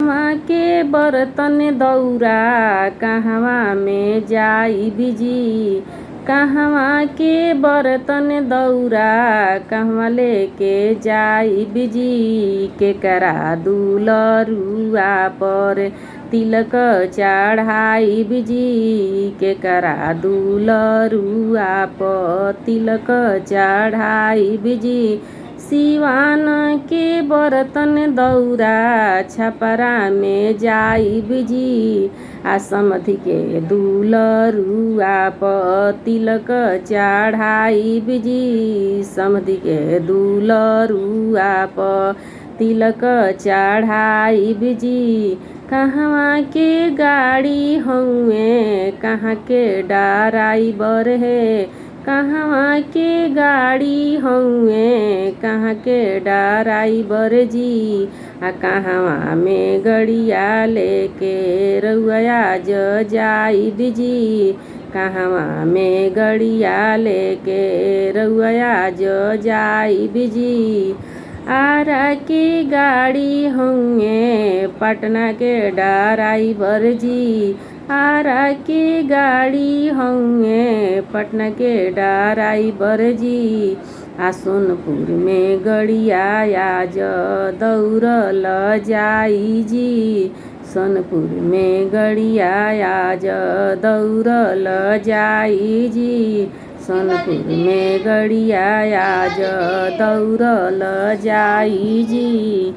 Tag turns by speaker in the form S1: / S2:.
S1: कहवा के बर्तन दौरा कहवा में जाई बिजी। कहवा के बर्तन दौरा कहवा लेके जाई बिजी। केकरा दुलरुआ पर तिलक चढ़ाई बिजी। केकरा दुलरुआ पर तिलक चढ़ाई बिजी। सिवान के बर्तन दौरा छपरा में जाई बिजी। आ समधि के दुलरुआ पर तिलक चढ़ाई बिजी। समधि के दुलरुआ पर तिलक चढ़ाई बिजी। कहवा के गाड़ी हउए कहाँ के ड्राइवर है। कहवा के गाड़ी हउए कहाँ के ड्राइवर जी। आ कहवा में गड़िया लेके रउआ आज जाई बिजी। कहवा में गड़िया लेके रउआ आज जाई बिजी। आरा के गाड़ी हउए पटना के ड्राइवर जी। आरा के गाड़ी हउए पटना के ड्राइवर जी। आ सोनपुर में गड़िया आज दौड़ल जाई जी। सोनपुर में गड़िया आज दौड़ल जाई जी। सोनपुर में गड़िया आज दौड़ल जाई जी।